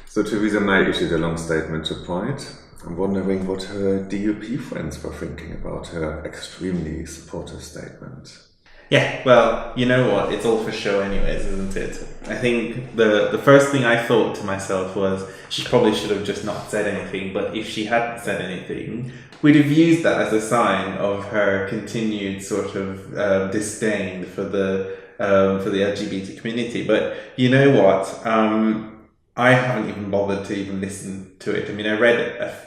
So Theresa May issued a long statement to Pride. I'm wondering what her DUP friends were thinking about her extremely supportive statement. Yeah, well, you know what? It's all for show anyways, isn't it? I think the first thing I thought to myself was she probably should have just not said anything, but if she hadn't said anything, we'd have used that as a sign of her continued sort of disdain for the LGBT community. But you know what? I haven't even bothered to even listen to it. I mean, I read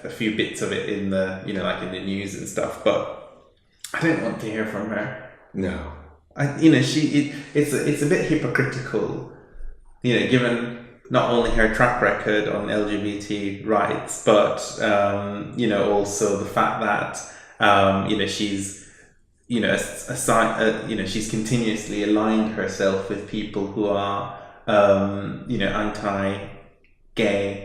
a few bits of it in the, like in the news and stuff, but I don't want to hear from her. No. It's a bit hypocritical, given not only her track record on LGBT rights, but also the fact that she's she's continuously aligned herself with people who are anti-gay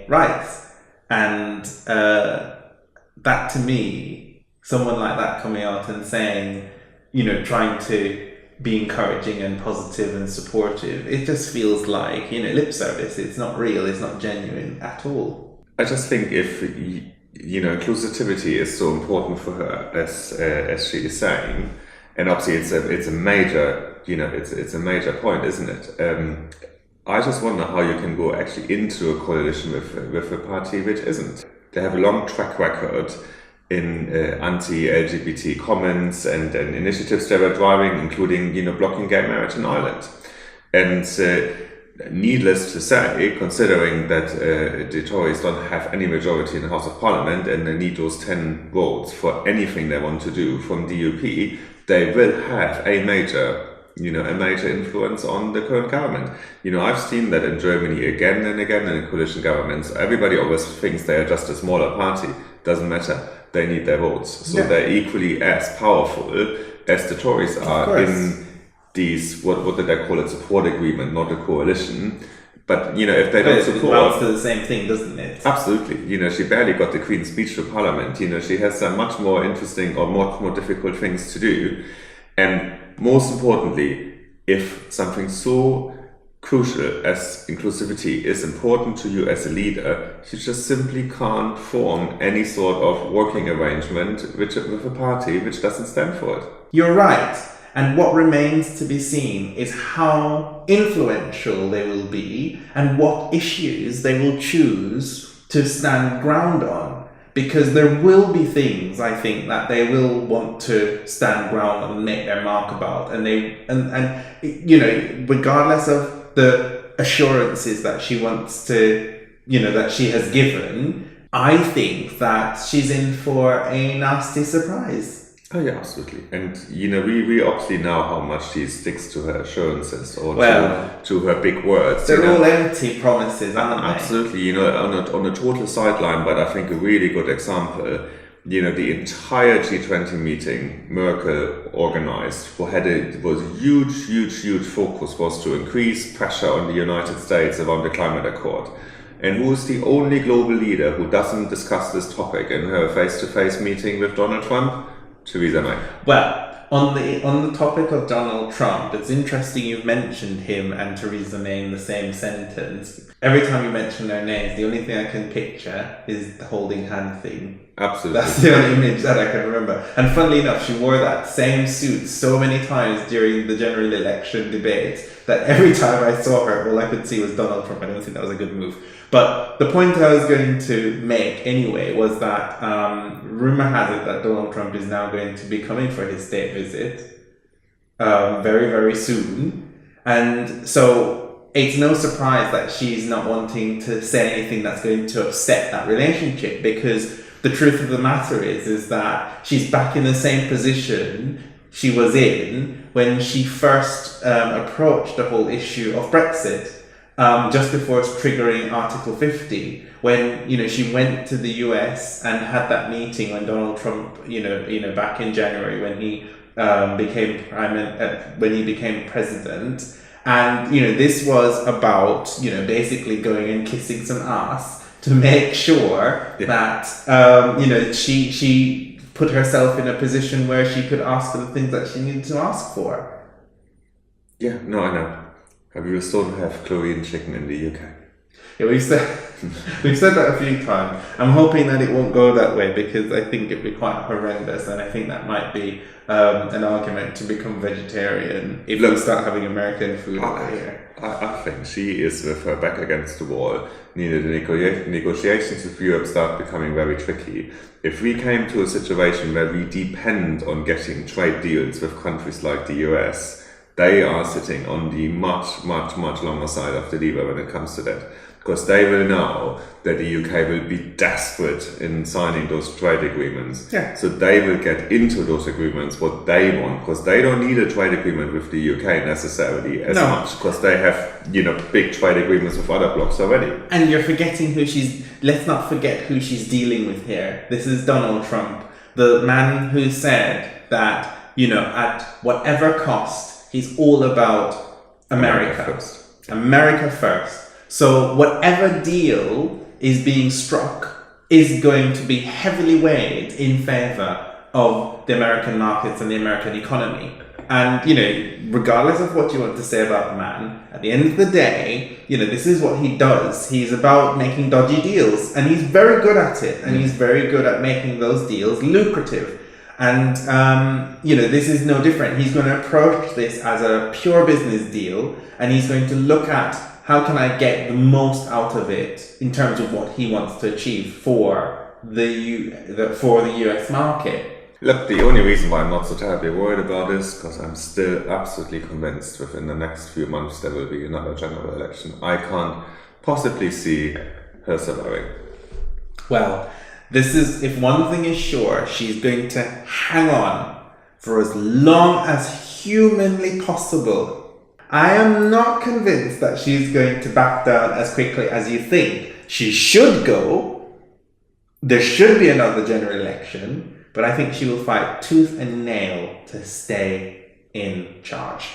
rights, and that to me, someone like that coming out and saying, trying to be encouraging and positive and supportive, it just feels like, lip service. It's not real, it's not genuine at all. I just think if, inclusivity is so important for her, as she is saying, and obviously it's a major, it's a major point, isn't it? I just wonder how you can go actually into a coalition with a party which isn't. They have a long track record in anti-LGBT comments and initiatives they were driving, including blocking gay marriage in Ireland. And needless to say, considering that the Tories don't have any majority in the House of Parliament and they need those 10 votes for anything they want to do from DUP, they will have a major influence on the current government. I've seen that in Germany again and again in coalition governments. Everybody always thinks they are just a smaller party. Doesn't matter. They need their votes. So they're equally as powerful as the Tories are in these, what did I call it, support agreement, not a coalition. But, if they don't support... It amounts to the same thing, doesn't it? Absolutely. She barely got the Queen's speech to Parliament. She has some much more interesting or much more difficult things to do. And most importantly, if something so crucial as inclusivity is important to you as a leader, you just simply can't form any sort of working arrangement with a party which doesn't stand for it. You're right. And what remains to be seen is how influential they will be and what issues they will choose to stand ground on. Because there will be things, I think, that they will want to stand ground on and make their mark about. And regardless of the assurances that she wants to, that she has given, I think that she's in for a nasty surprise. Oh yeah, absolutely. And we obviously know how much she sticks to her assurances or to her big words. They're all empty promises, aren't they? Absolutely. On a total sideline, but I think a really good example. The entire G20 meeting Merkel organized was huge focus was to increase pressure on the United States around the climate accord. And who is the only global leader who doesn't discuss this topic in her face-to-face meeting with Donald Trump? Theresa May. Well, on the topic of Donald Trump, it's interesting you've mentioned him and Theresa May in the same sentence. Every time you mention their names, the only thing I can picture is the holding hand thing. Absolutely. That's the only image that I can remember. And funnily enough, she wore that same suit so many times during the general election debate that every time I saw her, all I could see was Donald Trump. I don't think that was a good move. But the point I was going to make anyway was that rumor has it that Donald Trump is now going to be coming for his state visit very, very soon. And so it's no surprise that she's not wanting to say anything that's going to upset that relationship, because the truth of the matter is that she's back in the same position she was in when she first approached the whole issue of Brexit. Just before triggering Article 50, when she went to the US and had that meeting when Donald Trump, back in January when he became president, and this was about basically going and kissing some ass to make sure that she put herself in a position where she could ask for the things that she needed to ask for. Yeah, no, I know. We still have Korean chicken in the UK. Yeah, we've said that a few times. I'm hoping that it won't go that way because I think it'd be quite horrendous, and I think that might be an argument to become vegetarian if we start having American food over here. I think she is with her back against the wall. The negotiations with Europe start becoming very tricky. If we came to a situation where we depend on getting trade deals with countries like the US, they are sitting on the much longer side of the lever when it comes to that. Because they will know that the UK will be desperate in signing those trade agreements. Yeah. So they will get into those agreements what they want, because they don't need a trade agreement with the UK necessarily as much, because they have, big trade agreements with other blocks already. And you're forgetting let's not forget who she's dealing with here. This is Donald Trump, the man who said that, at whatever cost, he's all about America first. America first. So whatever deal is being struck is going to be heavily weighed in favor of the American markets and the American economy. And, regardless of what you want to say about the man, at the end of the day, this is what he does. He's about making dodgy deals, and he's very good at it, and he's very good at making those deals lucrative. And, this is no different. He's going to approach this as a pure business deal, and he's going to look at how can I get the most out of it in terms of what he wants to achieve for the US market. Look, the only reason why I'm not so terribly worried about this, because I'm still absolutely convinced within the next few months there will be another general election. I can't possibly see her surviving. Well, if one thing is sure, she's going to hang on for as long as humanly possible. I am not convinced that she's going to back down as quickly as you think. She should go. There should be another general election, but I think she will fight tooth and nail to stay in charge.